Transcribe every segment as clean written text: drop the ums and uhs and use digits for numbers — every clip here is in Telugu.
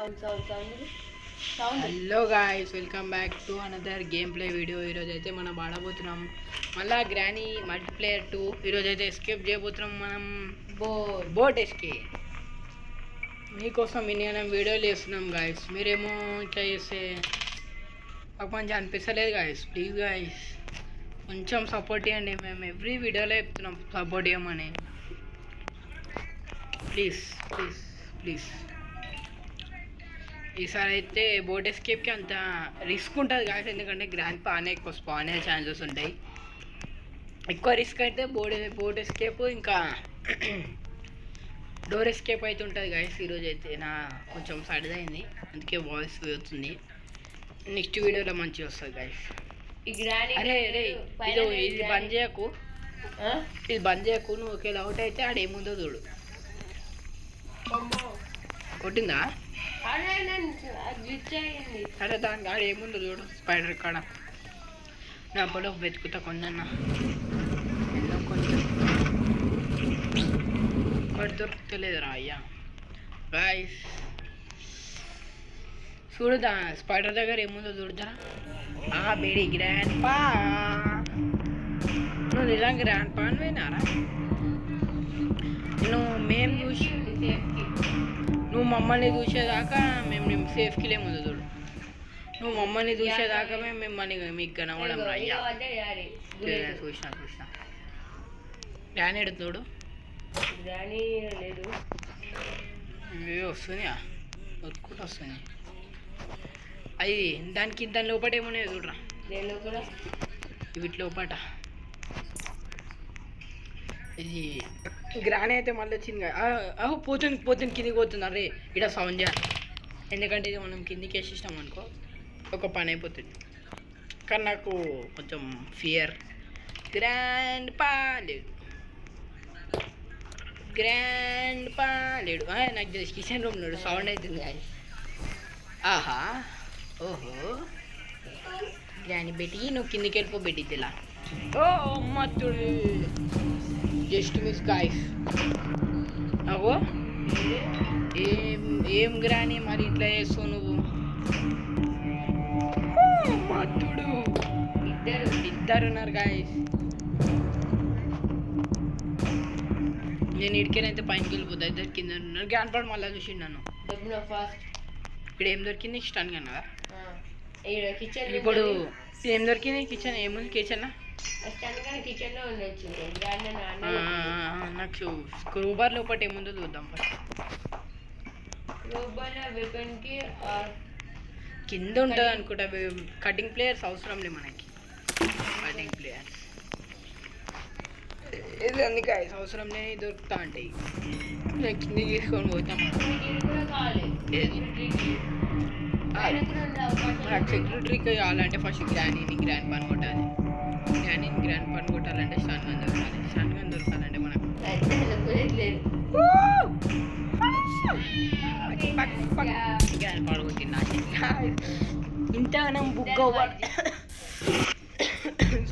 Hello guys, welcome back to another game play video. ఈరోజు అయితే మనం ఆడబోతున్నాం మళ్ళా గ్రానీ మల్టీప్లేయర్ 2. ఈరోజు అయితే ఎస్కేప్ చేయబోతున్నాం మనం బోట్ ఎస్కేప్. మీకోసం నేను వీడియోలు చేస్తున్నాం గాయస్. మీరేమో ఇట్లా చేస్తే మాకు మంచిగా అనిపిస్తలేదు గాయస్. ప్లీజ్ గాయస్ కొంచెం సపోర్ట్ చేయండి. మేము ఎవ్రీ వీడియోలో చెప్తున్నాం సపోర్ట్ చేయమని. Please please please. ఈసారి అయితే బోట్ ఎస్కేప్కి అంత రిస్క్ ఉంటుంది కాదు, ఎందుకంటే గ్రాండ్ పానే ఎక్కువ స్పాన్ అయ్యే ఛాన్సెస్ ఉంటాయి. ఎక్కువ రిస్క్ అయితే బోట్ ఎస్కేప్, ఇంకా డోర్ ఎస్కేప్ అయితే ఉంటుంది గాయస్. ఈరోజు అయితే నా కొంచెం సడిదైంది, అందుకే వాయిస్ అవుతుంది. నెక్స్ట్ వీడియోలో మంచిగా వస్తుంది గాయస్. అరే అరే ఇది బంద్ చేయకు, ఇది బంద్ చేయకు. నువ్వు ఒకేలా అవుట్ అయితే ఆడేముందో చూడు. కొట్టిందా? అరే దానికి ఆడ ఏముందో చూడు. స్పైడర్ కాడ నా పొలం వెతుకుతా కొందన్నా, కొంచెం ఒకటి దొరుకుతలేదురా అయ్యా. గాయస్ చూడుదా స్పైడర్ దగ్గర ఏముందో చూడతారా. బేడి గ్రాండ్ పా, నువ్వు నిజంగా గ్రాండ్ పా అని పోయినారా? మేము చూసి నువ్వు మమ్మల్ని చూసేదాకా మేము సేఫ్కి లేముందు చూడు. నువ్వు మమ్మల్ని చూసేదాకా మేము మిమ్మల్ని మీకు కనవడం అయ్యా. చూసినా గ్రానీ ఎడుతుడు వస్తుంది, వదుకుంటూ వస్తుంది. అది దాని లోపల ఏమున్నాయో చూడరా. వీటి లోపట ఇది గ్రానీ అయితే మళ్ళీ వచ్చింది. పోతుంది కిందికి పోతుంది. అరే ఇక్కడ సౌండ్ చేయాలి, ఎందుకంటే ఇది మనం కిందికి వేసేసినాం అనుకో ఒక పని అయిపోతుంది. కానీ నాకు కొంచెం ఫియర్. గ్రాండ్ పా లేడు, నాకు తెలిసి కిచెన్ రూమ్ లేడు. సౌండ్ అవుతుంది. ఆహా ఓహో గ్రానీ బెట్టి నువ్వు కిందికి వెళ్ళిపో బెట్టి ఇలా. ఓ మత్తుడు జస్ట్ మిస్ గాయ్స్. అగో ఏం గ్రానీ మరి ఇట్లా చేస్తావు నువ్వు? మత్తుడు ఇద్దరు ఉన్నారు గాయ్స్. నేను ఇడికేనైతే పైనకి వెళ్ళిపోతా. ఇద్దరు కింద ఉన్నారు. గ్రాండ్ పాడ్ మళ్ళీ చూసిండు నన్ను. ఇక్కడ ఏం దొరికింది? స్టన్ కన్నా ఇప్పుడు ఏం దొరికింది? కిచెన్ ఏముంది? కిచెన్ నాకు స్క్రూబార్ లోపల ఏముందో చూద్దాం ఫస్ట్. కింద ఉంటుంది అనుకుంటా. కటింగ్ ప్లేయర్స్ అవసరం లేదు మనకి. కటింగ్ ప్లేయర్స్ ఇది అందుకే అవసరం లేని దొరుకుతా అంటే కిందికి తీసుకొని పోతాం. నాకు సెక్యూరిటీకి కావాలంటే ఫస్ట్ గ్రాండ్ పని కొట్టాలి. గ్రాండ్ పని కొట్టాలంటే స్టన్ గన్ దొరకాలంటే మనకు గ్రాండ్ పని కొట్టింది. ఇంతగానం బుక్ అవ్వరు.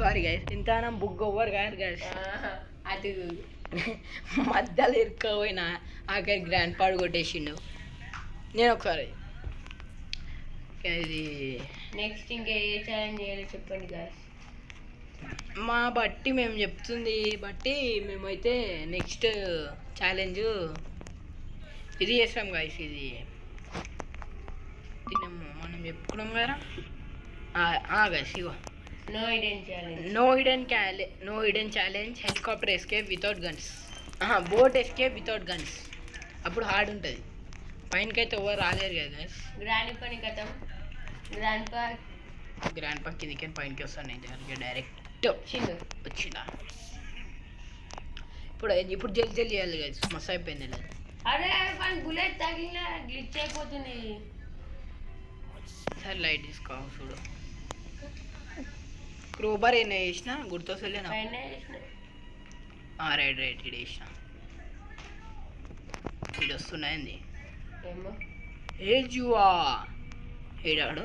సారీ గైస్, ఇంతగానం బుక్ అవ్వరు కాదు గైస్. అది మధ్యలో ఇరుక్కపోయినా ఆఖరి గ్రాండ్ పాడ్ కొట్టేసిండు. నేను ఒకసారి ఇది నెక్స్ట్ ఇంకా ఏ ఛాలెంజ్ చేయాలో చెప్పండి గాయ్స్. మా బట్టి మేము చెప్తుంది బట్టి మేమైతే నెక్స్ట్ ఛాలెంజ్ ఇది చేస్తాం గాయస్. ఇది మనం చెప్పుకున్నాం కదా గాయస్. ఇగో no hidden challenge helicopter escape without guns, boat escape without guns. అప్పుడు హార్డ్ ఉంటుంది. పైనకైతే ఎవరు రాలేరు కదా గైస్. గ్రాండ్ పా కిందికి పైనకి వస్తాను నేను డైరెక్ట్ వచ్చిందా. ఇప్పుడు జల్దీ చేయాలి గైస్, మస్తు అయిపోయింది. బుల్లెట్ తగిలినా గ్లిచ్ అయిపోతుంది. సరే లైట్ తీసుకో చూడు. క్రోబార్ ఏమైనా వేసినా గుర్తొస్తలేనా? రైట్ ఇది వేసిన. ఇది వస్తున్నాయింది. ఏ జువా ఏడాడు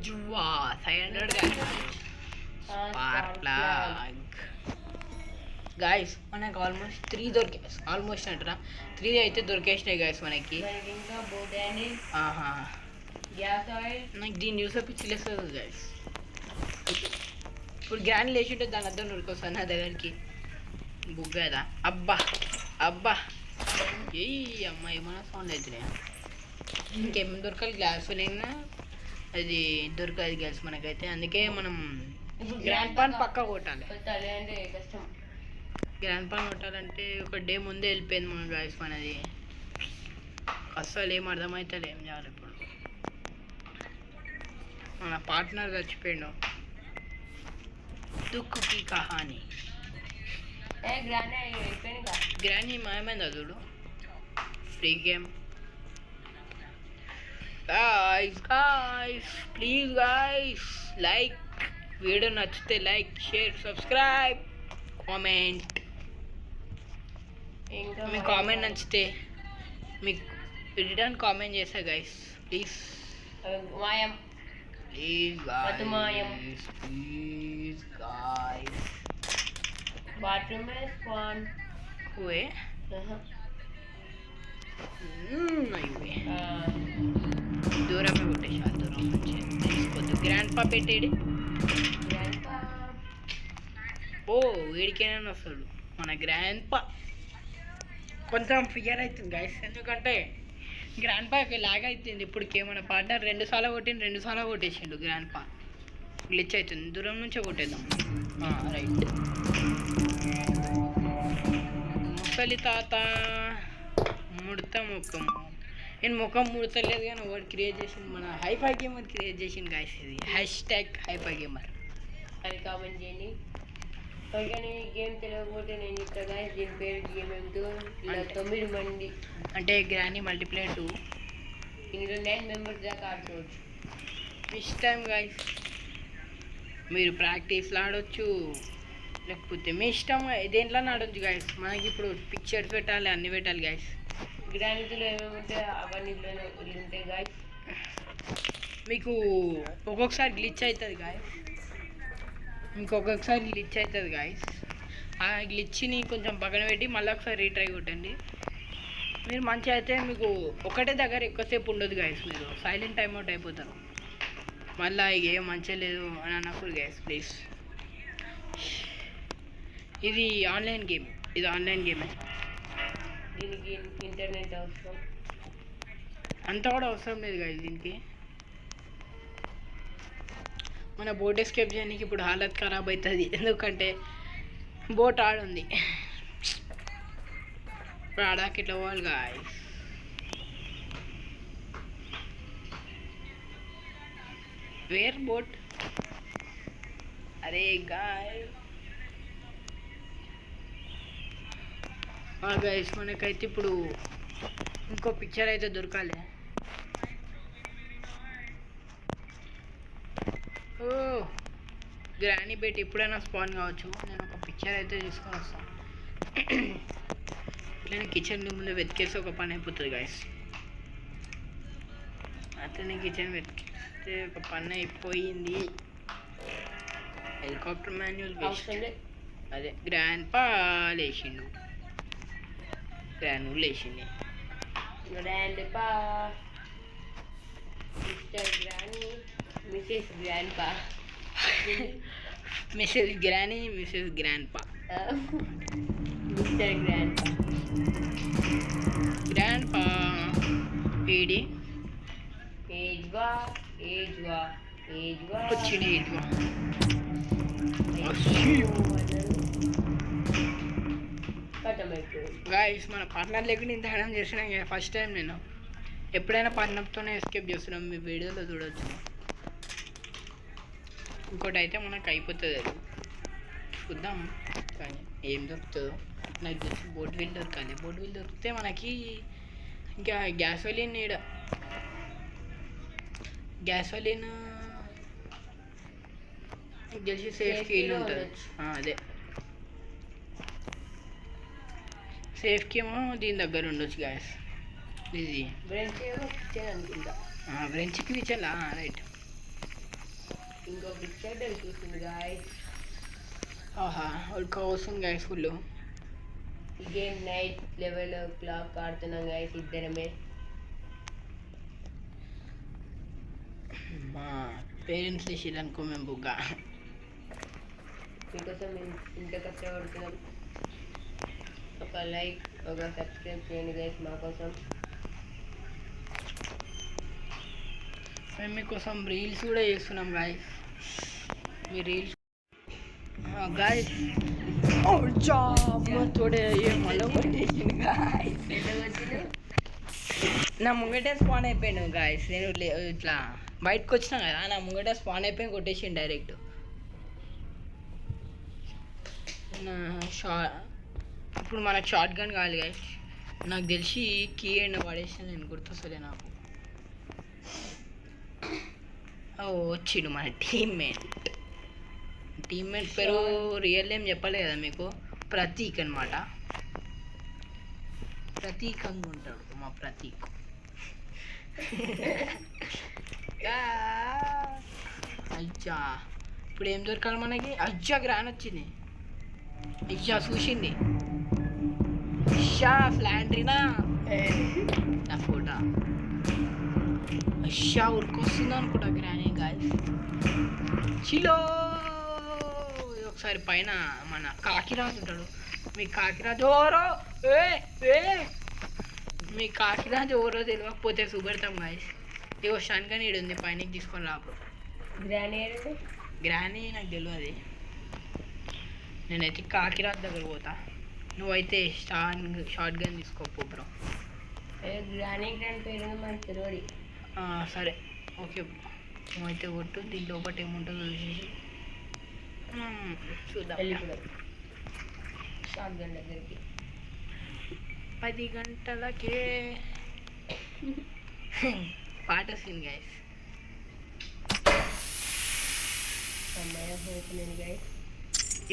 జువా 500 స్పార్క్ ప్లగ్. గాయస్ మనకి ఆల్మోస్ట్ 3 దొరికాయి. ఆల్మోస్ట్ అంటారా 3 అయితే దొరికేసినాయి గాయస్ మనకి. మనకి ఇంకా బోటాని ఆహా, గ్యాస్ ఆయిల్. నాకు దీన్ని చూసే పిచ్చిలేస్తుంది గాయస్. ఇప్పుడు గ్రాండ్ లేచి ఉంటే దాని అర్థం ఉరికొస్తాను నా దగ్గరికి. బుగ్గదా అబ్బా అబ్బా ఏ అమ్మాయి ఏమైనా సౌండ్ అవుతున్నాయా? ఇంకేం దొరకాలి? గ్లాస్ అయినా అది దొరకదు గ్యాస్ మనకైతే. అందుకే మనం గ్రాండ్ పాన్ పక్కా కొట్టాలి. కొట్టాలి అంటే కష్టం. గ్రాండ్ పాన్ కొట్టాలంటే ఒక డే ముందే వెళ్ళిపోయింది మన గాయస్ మనది. అస్సలు ఏం అర్థమవుతుంది ఏం చేయాలి ఇప్పుడు. మన పార్ట్నర్ చచ్చిపోయాడు. దుఃఖ్ కి కహాని. గ్రాండ్ మాయమైంది చూడు. Free game. Guys please guys like, video నచ్చితే లైక్, షేర్, సబ్స్క్రైబ్, కామెంట్. ఇంకా మీ కామెంట్ నచ్చితే మీకు రిటర్న్ కామెంట్ చేస్తా గాయ్స్. ప్లీజ్ మాయం ప్లీజ్ మాయం. Please guys. బాత్రూమ్ స్పాన్ హువే దూరమే కొట్టేసా. దూరం నుంచి తీసుకోవద్దు. గ్రాండ్ పా పెట్టేది. ఓ వీడికైనా వస్తాడు మన గ్రాండ్ పా. కొంచెం ఫియర్ అవుతుంది గాయస్, ఎందుకంటే గ్రాండ్ పాకి లాగ్ అవుతుంది. ఇప్పటికే మన పార్ట్నర్ 2 సార్లు కొట్టిండు, 2 సార్లు కొట్టేసిండు. గ్రాండ్ పా గ్లిచ్ అవుతుంది. దూరం నుంచే కొట్టేద్దాం. రైట్. ముసలి తాత ముడత ముఖం. నేను ముఖం ముడతలేదు కానీ వాడు క్రియేట్ చేసింది. మన హైఫై గేమర్ క్రియేట్ చేసింది గాయస్. ఇది #హైఫై గేమర్. అది కామెంట్ చేయండి. కానీ గేమ్ తెలియకపోతే నేను చెప్తా గాయస్. దీని పేరు గేమ్ ఏమిటో. ఇలా 9 మంది అంటే గ్రానీ మల్టీప్లేయర్ 2. ఇందులో 9 మెంబర్స్ దాకా ఆడుకోవచ్చు. Fish time guys. మీరు ప్రాక్టీస్లో ఆడవచ్చు, లేకపోతే మీ ఇష్టం దేంట్లో ఆడవచ్చు గాయస్. మనకి ఇప్పుడు పిక్చర్స్ పెట్టాలి, అన్నీ పెట్టాలి గాయస్. గ్రానిటీలో ఏమేమి ఉంటాయి అవన్నీ ఉంటాయి గాయస్. మీకు ఒక్కొక్కసారి గ్లిచ్ అవుతుంది గాయస్. ఇంకొకసారి గ్లిచ్ అవుతుంది గాయస్. ఆ గ్లిచ్ని కొంచెం పక్కన పెట్టి మళ్ళీ ఒకసారి రీట్రై కొట్టండి. మీరు మంచిగా అయితే మీకు ఒకటే దగ్గర ఎక్కువసేపు ఉండదు గాయస్. మీరు సైలెంట్ టైమ్ అవుట్ అయిపోతారు. మళ్ళీ ఇక ఏం మంచిగా లేదు అని అన్నప్పుడు గాయస్ ప్లీజ్. ఇది ఆన్లైన్ గేమ్. ఇది ఆన్లైన్ గేమే. దీనికి ఇంటర్నెట్ అవసరం. అంత కూడా అవసరం లేదు గాయస్ దీనికి. మన బోట్ ఎస్కేప్ చేయడానికి ఇప్పుడు హాలత్ ఖరాబ్ అవుతుంది, ఎందుకంటే బోట్ ఆడుంది. ఇప్పుడు ఆడాకి ఇట్లా పోవాలి గాయస్. వేర్ బోట్. అరే గాయ్ గైస్ మనకైతే ఇప్పుడు ఇంకో పిక్చర్ అయితే దొరకాలి. ఓ గ్రానీ బెట్ ఎప్పుడైనా స్పాన్ కావచ్చు. నేను ఒక పిక్చర్ అయితే తీసుకొని వస్తాను. నేను కిచెన్ ముందు వెతికేసి ఒక పని అయిపోతుంది గాయస్. అట్లనే కిచెన్ వెతికిస్తే ఒక పని అయిపోయింది. హెలికాప్టర్ మాన్యువల్ అదే గ్రాండ్ పా లేచిండు. గ్రాండ్ లేచింది. గ్రాండ్ పా మిస్టర్ గ్రానీ మిసెస్ గ్రాండ్ పా. మిసెస్ గ్రానీ మిసెస్ గ్రాండ్ పా. మిస్టర్ గ్రాండ్ పా. గ్రాండ్ పా ఏడి ఏజ్వా ఏజ్వా ఏజ్వా వచ్చింది. ఏజ్వా గాయస్ మన పార్ట్నర్ లేకుండా ఇంత హడం చేసినాం ఫస్ట్ టైం. నేను ఎప్పుడైనా పార్ట్నర్తోనే ఎస్కేప్ చేస్తున్నాం. మీ వీడియోలో చూడవచ్చు. ఇంకోటి అయితే మనకు అయిపోతుంది. అది చూద్దాం కానీ ఏం దొరుకుతుందో. నాకు తెలిసి బోట్ వీల్ దొరకాలి. బోట్ వీల్ దొరికితే మనకి ఇంకా గ్యాసోలిన్ ఈడ గ్యాసోలిన్ తెలిసి సేఫ్కి వెళ్ళి ఉంటుంది. అదే సేఫ్కి ఏమో దీని దగ్గర ఉండొచ్చు గ్యాస్. ఇది బ్రెంచ్ కిచెన్ అనుకుంటా. బ్రెంచ్ కిచెన్ రైట్. ఇంకొక షెడల్ చూస్తుంది గాయస్. ఆహా ఉడక వస్తుంది గైస్ ఫుల్. ఈ గేమ్ నైట్ 11 o'clock ఆడుతున్నాం గాయస్ ఇద్దరమే. మా పేరెంట్స్ వేసిర్రు అనుకో మేము బుగ్గ. మీకోసం ఇంత కష్టపడుతున్నాం. ఒక లైక్ ఒక సబ్స్క్రైబ్ చేయండి గైస్ మా కోసం. మేము మీకోసం రీల్స్ కూడా చేస్తున్నాం గాయస్. మీ రీల్స్ గాయస్ తోడే మళ్ళీ కొట్టేసింది గాయస్. నా ముంగటే స్పాన్ అయిపోయాను గాయస్. నేను ఇట్లా బయటకు వచ్చినా కదా, నా ముంగట స్పాన్ అయిపోయి కొట్టేసిండు డైరెక్ట్. ఇప్పుడు మనకు షార్ట్ గన్ కావాలి గాయస్. నాకు తెలిసి కీ ఎండ్ పడేసాను నేను, గుర్తొస్తలే నాకు. వచ్చిండు మన టీమ్మేట్ పేరు రియల్ ఏం చెప్పలే కదా మీకు, ప్రతీక్ అనమాట. ప్రతీకంగా ఉంటాడు మా ప్రతీక్. అజ్జా ఇప్పుడు ఏం దొరకాలి మనకి? అజ్జా గ్రాన్ వచ్చింది. అజ్జా చూసింది. ఫ్లాండ్రీనా నా ఫోటో అష్యా ఉరికొస్తుంది అనుకుంటా గ్రానీ గాయస్. చిలో ఒకసారి పైన మన కాకిరాజు ఉంటాడు. మీ కాకిరాజు ఎవరో మీ కాకిరాజు ఎవరో తెలియకపోతే చూపెడతాం గాయస్. ఇగో షాన్గా నీడు ఉంది, పైనకి తీసుకొని రాపు. గ్రానీ నాకు తెలియదు. నేనైతే కాకిరాజు దగ్గర పోతా, నువ్వైతే షార్ట్ గన్ తీసుకోపో బ్రో. గ్రానీ గ్రాండ్ పేరు మనకు తెలియదు. సరే ఓకే బ్రో, నువ్వైతే కొట్టు. దీంట్లో ఒకటి ఏముంటుందో చూసేసి చూద్దాం. షార్ట్ గన్ దగ్గరికి 10 గంటలకే పాట వస్తుంది గాయస్.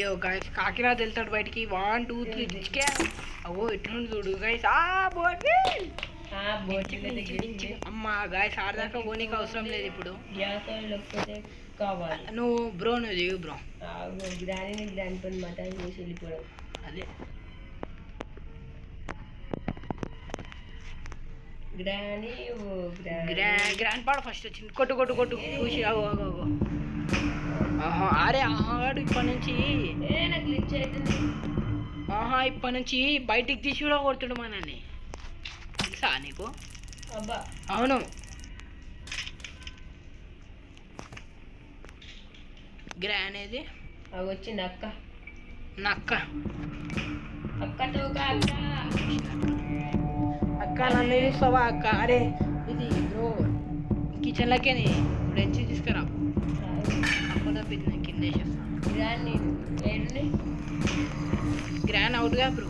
యో గాయస్ కాకినాడ వెళ్తాడు బయటికి. 1 2 3 డిచ్కే. అవో ఎట్లుంది చూడు గాయస్. అమ్మా గాయస్ ఆడదాకా పోనీకి అవసరం లేదు ఇప్పుడు. నువ్వు బ్రో నువ్వు దిగు బ్రో. గ్రాండ్ పని మటన్ చేసి వెళ్ళిపోవడం. అదే గ్రాండ్ పాడ ఫస్ట్ వచ్చింది. కొట్టు కొట్టు కొట్టు చూసి. అరే ఆడు ఇప్పటి నుంచి ఇప్పటి నుంచి బయటికి తీసి కూడా కొడుతుడు మనని, తెలుసా నీకు? అవును. గ్రాన్ ఏది వచ్చింది అక్క. నక్క అక్కతో అక్క నన్ను తీసుకోవా అక్క? అరే ఇది బ్రో కిచెన్లోకే బెంచ్ తీసుకురా. అక్కడ కింద వేసేస్తాను. గ్రాన్ అవుట్గా బ్రో.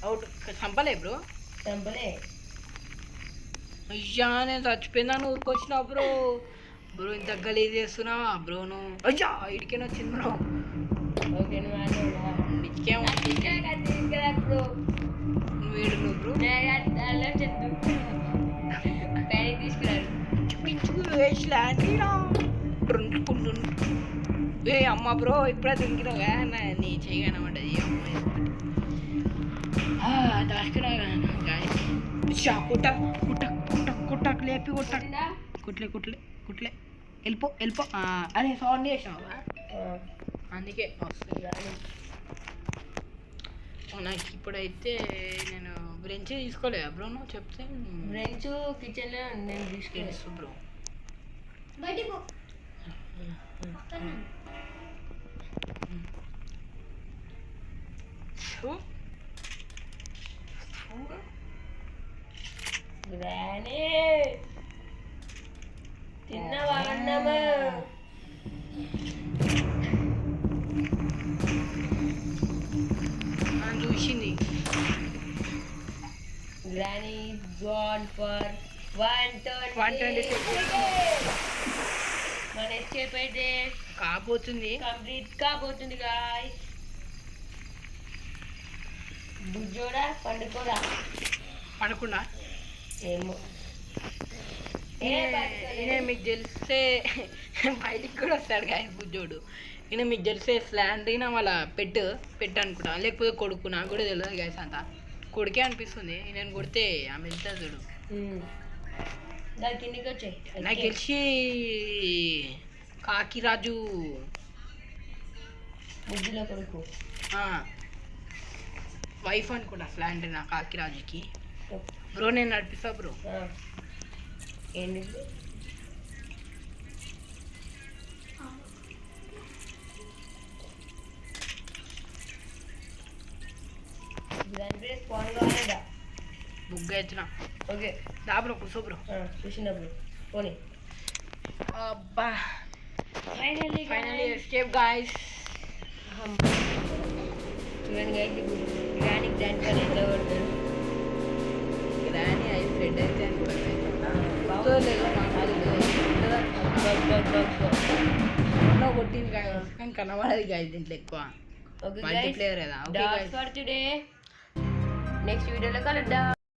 అవుట్ చంపలే బ్రో, చంపలే. అయ్యా నేను చచ్చిపోయిందాను ఊరికొచ్చినావు బ్రో. బ్రో ఇంత గలీజ్ చేస్తున్నావా బ్రో నువ్వు? అయ్యా ఇడికేనా వచ్చింది బ్రో. నువ్వు ఏడు నువ్వు బ్రో ఏ అమ్మ బ్రో ఇప్పుడే దింకినావుగా నీ చేయగానమాట. దాచుకున్నా కుట్ట కుట్ట కుట్ట కుట్టకు లేపి కుట్ట కుట్లే కుట్లే కుట్లే వెళ్ళిపో వెళ్ళిపో. అదే సౌండ్ చేసావు అందుకే వస్తుంది. నాకు ఇప్పుడైతే నేను బ్రెంచ్ తీసుకోలేదా బ్రో? నువ్వు చెప్తే బ్రెంచ్ కిచెన్లో నేను తీసుకెళ్ళి బ్రో. గ్రానీ తిన్నవా అన్నమా? చూసింది. గ్రానీ gone for 120 మన ఎస్కేప్ అయితే కాబోతుంది, కంప్లీట్ కాబోతుంది గాయ్స్. బుజ్జోడా పండుకోడా? పడకుండా ఏమో ఈయన మీకు తెలిస్తే బయటికి కూడా వస్తాడు గాయస్ బుజ్జోడు. ఈయన మీకు తెలిస్తే స్లాండ్రీనా వాళ్ళ పెట్ అనుకుంటా, లేకపోతే కొడుకు, నాకు కూడా తెలియదు గాయస్. అంత కొడుకే అనిపిస్తుంది. నేను కొడితే ఆమె వెళ్తా చూడు. దాని కిందికి వచ్చాయి. నాకు తెలిసి కాకిరాజు ముగ్గులో కొడుకు వైఫ్ అనుకుంటా స్లాండ్రీనా కాకిరాజుకి. బ్రో నేను నడిపిస్తా బ్రో. ఏంటి దాని పేరు స్పాన్ కావాలడా బుగ్గ ఎత్తున. ఓకే దా బ్రో కూర్చో బ్రో. చూసినప్పుడు పోనీ అబ్బా ఫైనల్లీ ఎస్కేప్ గాయ్స్. చూడండి గైస్ ఇప్పుడు గ్రానీకి దానిపైన ఎట్లా కొడతారు. గ్రానీ అయితే రెడ్ అయితే కొట్టింది గాయస్, కానీ కనబడదు గాయస్ దీంట్లో ఎక్కువ. ఓకే మల్టీప్లేయర్ కదా. టుడే నెక్స్ట్ వీడియోలో కలుద్దాం.